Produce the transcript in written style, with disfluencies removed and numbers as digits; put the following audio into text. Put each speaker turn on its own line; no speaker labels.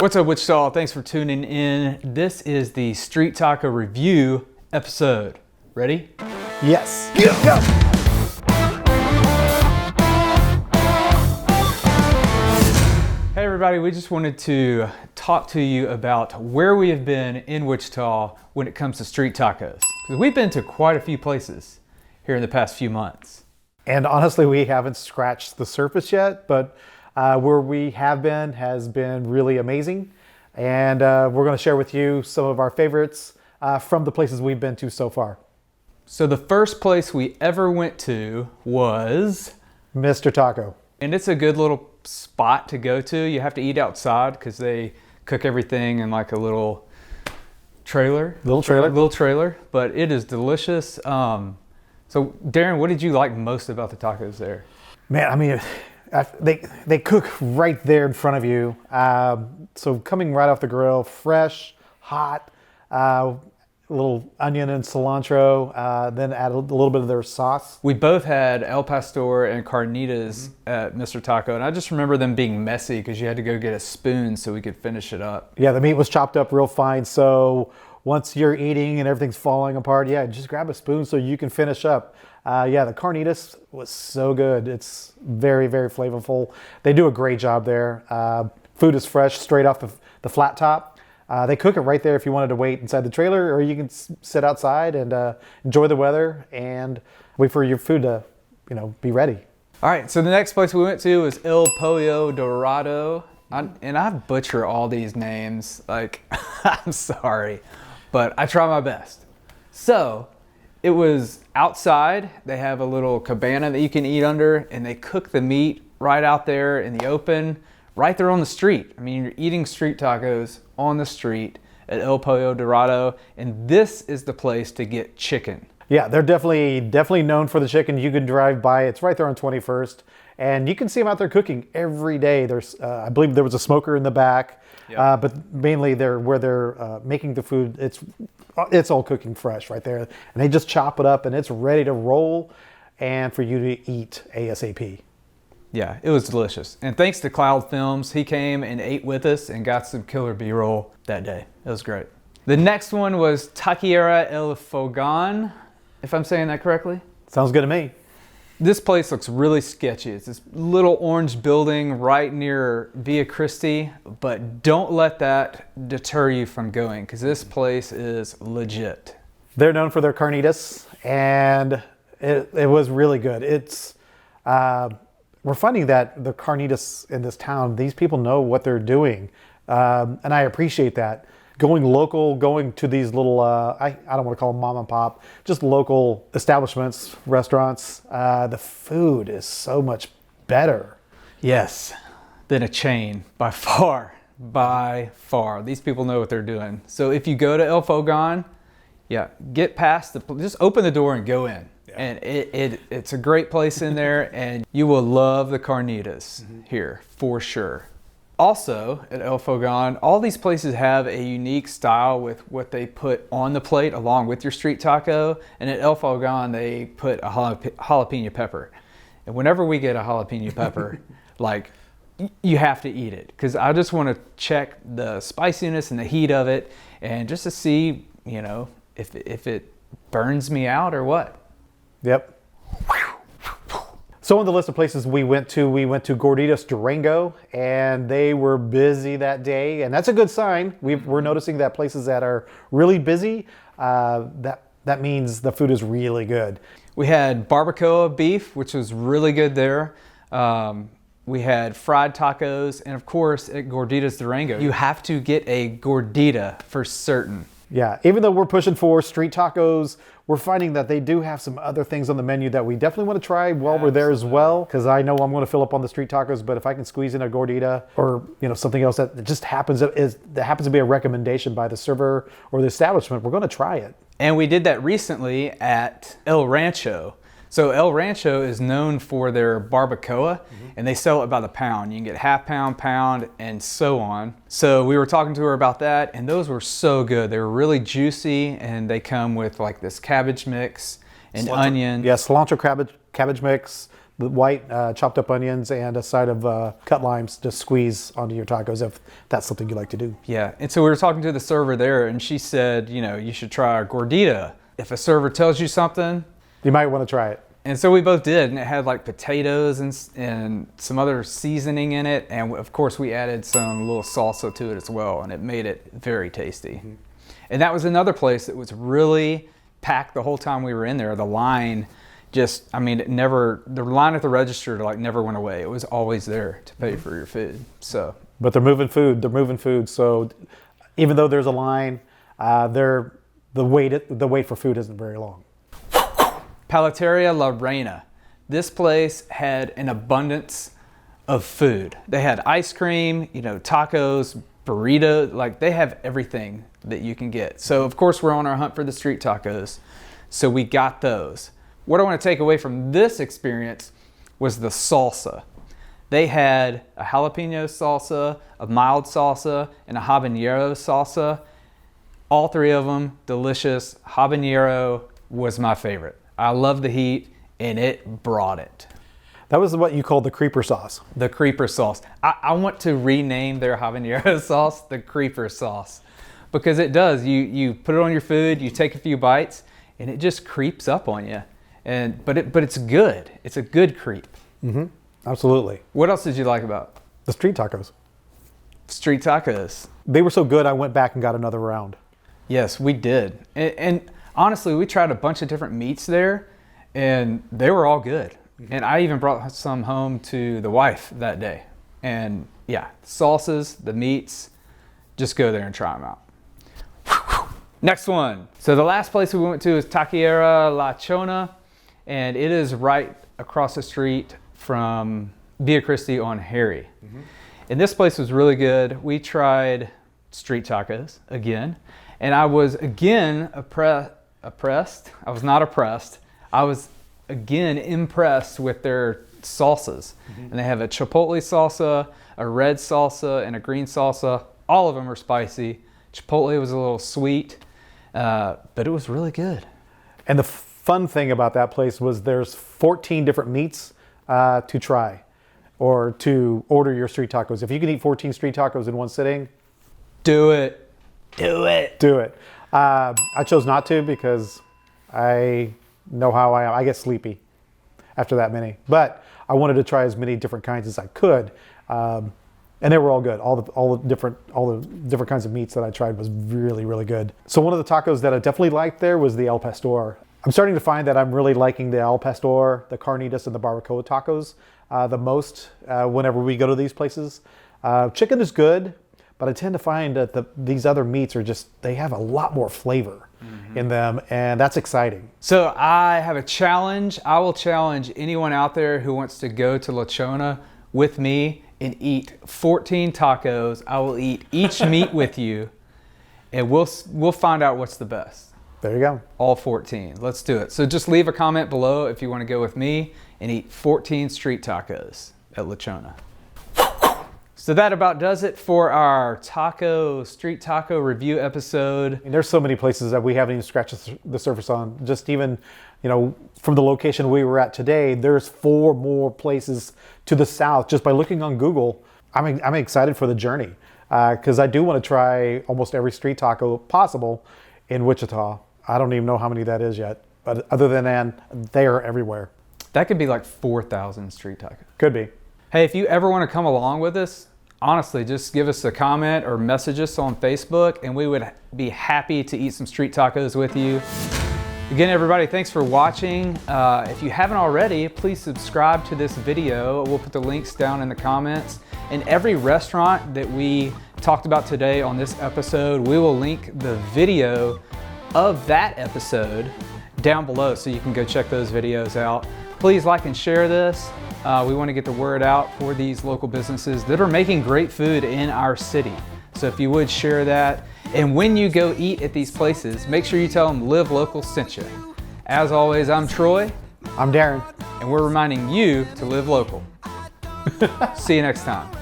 What's up, Wichita? Thanks for tuning in. This is the Street Taco Review episode. Ready?
Yes. Go.
Hey everybody, we just wanted to talk to you about where we have been in Wichita when it comes to street tacos. Because we've been to quite a few places here in the past few months.
And honestly, we haven't scratched the surface yet, but where we have been has been really amazing. And we're going to share with you some of our favorites from the places we've been to so far.
So the first place we ever went to was
Mr. Taco.
And it's a good little spot to go to. You have to eat outside because they cook everything in like a little trailer. Little trailer, but it is delicious. So Darren, what did you like most about the tacos there?
Man, I mean, they cook right there in front of you. So coming right off the grill, fresh, hot, a little onion and cilantro, then add a little bit of their sauce.
We both had El Pastor and carnitas at Mr. Taco, and I just remember them being messy because you had to go get a spoon so we could finish it up.
Yeah, the meat was chopped up real fine, so once you're eating and everything's falling apart, yeah, just grab a spoon so you can finish up. Yeah, the carnitas was so good. It's very, very flavorful. They do a great job there. Food is fresh, straight off the flat top. They cook it right there if you wanted to wait inside the trailer, or you can sit outside and enjoy the weather and wait for your food to, be ready.
All right, so the next place we went to was El Pollo Dorado. And I butcher all these names, like, I'm sorry, but I try my best. So it was outside. They have a little cabana that you can eat under, and they cook the meat right out there in the open, right there on the street. I mean, you're eating street tacos on the street at El Pollo Dorado, and this is the place to get chicken.
Yeah, they're definitely known for the chicken. You can drive by. It's right there on 21st, and you can see them out there cooking every day. There's, I believe there was a smoker in the back, yep. But mainly where they're making the food. It's all cooking fresh right there, and they just chop it up, and it's ready to roll, and for you to eat ASAP.
Yeah, it was delicious. And thanks to Cloud Films, he came and ate with us and got some killer B-roll that day. It was great. The next one was Taqueria el Fogon, if I'm saying that correctly.
Sounds good to me.
This place looks really sketchy. It's this little orange building right near Via Christi, but don't let that deter you from going because this place is legit. They're
known for their carnitas, and it was really good. It's we're finding that the carnitas in this town, these people know what they're doing, and I appreciate that. Going local, going to these little, I don't want to call them mom and pop, just local establishments, restaurants. The food is so much better.
Yes, than a chain, by far, by far. These people know what they're doing. So if you go to El Fogon, yeah, get past just open the door and go in. Yeah. And it's a great place in there, and you will love the carnitas here, for sure. Also, at El Fogon, all these places have a unique style with what they put on the plate along with your street taco. And at El Fogon, they put a jalapeno pepper. And whenever we get a jalapeno pepper, like, you have to eat it. Because I just want to check the spiciness and the heat of it, and just to see, if it burns me out or what.
Yep. So on the list of places we went to Gorditas Durango, and they were busy that day, and that's a good sign. We're noticing that places that are really busy, that means the food is really good.
We had barbacoa beef, which was really good there. We had fried tacos, and of course at Gorditas Durango, you have to get a gordita for certain.
Yeah, even though we're pushing for street tacos, we're finding that they do have some other things on the menu that we definitely want to try while we're there as well. Because I know I'm going to fill up on the street tacos, but if I can squeeze in a gordita or something else that just happens to be a recommendation by the server or the establishment, we're going to try it.
And we did that recently at El Rancho. So El Rancho is known for their barbacoa, and they sell it by the pound. You can get half pound, pound, and so on. So we were talking to her about that, and those were so good. They were really juicy, and they come with like this cabbage mix and onion.
Yeah, cilantro cabbage mix, the white chopped up onions and a side of cut limes to squeeze onto your tacos if that's something you like to do.
Yeah, and so we were talking to the server there, and she said, you know, you should try a gordita. If a server tells you something,
you might want to try it.
And so we both did, and it had like potatoes and some other seasoning in it, and of course we added some little salsa to it as well, and it made it very tasty. Mm-hmm. And that was another place that was really packed the whole time we were in there. The line just, I mean, the line at the register like never went away. It was always there to pay for your food. So,
but they're moving food. So even though there's a line, the wait for food isn't very long.
Paleteria La Reyna. This place had an abundance of food. They had ice cream, you know, tacos, burrito, like they have everything that you can get. So of course we're on our hunt for the street tacos. So we got those. What I want to take away from this experience was the salsa. They had a jalapeno salsa, a mild salsa, and a habanero salsa. All three of them delicious. Habanero was my favorite. I love the heat, and it brought it.
That was what you called the creeper sauce.
The creeper sauce. I want to rename their habanero sauce the creeper sauce, because it does. You put it on your food, you take a few bites, and it just creeps up on you. But it's good. It's a good creep.
Mm-hmm. Absolutely.
What else did you like about it?
The street tacos.
Street tacos.
They were so good, I went back and got another round.
Yes, we did. And honestly, we tried a bunch of different meats there, and they were all good. Mm-hmm. And I even brought some home to the wife that day. And yeah, salsas, the meats, just go there and try them out. Next one. So the last place we went to is Taqueria La Chona, and it is right across the street from Via Christi on Harry. Mm-hmm. And this place was really good. We tried street tacos again, and I was again oppressed. I was not oppressed. I was again impressed with their salsas. Mm-hmm. And they have a chipotle salsa, a red salsa, and a green salsa. All of them are spicy. Chipotle was a little sweet, but it was really good.
And the fun thing about that place was there's 14 different meats to try or to order your street tacos. If you can eat 14 street tacos in one sitting,
do it. Do it.
Do it. I chose not to because I know how I am. I get sleepy after that many. But I wanted to try as many different kinds as I could. And they were all good. All the different kinds of meats that I tried was really, really good. So one of the tacos that I definitely liked there was the El Pastor. I'm starting to find that I'm really liking the El Pastor, the carnitas, and the barbacoa tacos the most whenever we go to these places. Chicken is good, but I tend to find that these other meats are they have a lot more flavor in them, and that's exciting.
So I have a challenge. I will challenge anyone out there who wants to go to La Chona with me and eat 14 tacos. I will eat each meat with you, and we'll find out what's the best.
There you go.
All 14. Let's do it. So just leave a comment below if you want to go with me and eat 14 street tacos at La Chona. So that about does it for our street taco review episode.
And there's so many places that we haven't even scratched the surface on. Just even, from the location we were at today, there's 4 more places to the south. Just by looking on Google, I'm excited for the journey because I do want to try almost every street taco possible in Wichita. I don't even know how many that is yet, but other than that, they are everywhere.
That could be like 4,000 street tacos.
Could be.
Hey, if you ever want to come along with us, honestly, just give us a comment or message us on Facebook, and we would be happy to eat some street tacos with you. Again, everybody, thanks for watching. If you haven't already, please subscribe to this video. We'll put the links down in the comments. And every restaurant that we talked about today on this episode, we will link the video of that episode down below so you can go check those videos out. Please like and share this. We want to get the word out for these local businesses that are making great food in our city. So if you would share that. And when you go eat at these places, make sure you tell them Live Local sent you. As always, I'm Troy.
I'm Darren.
And we're reminding you to live local. See you next time.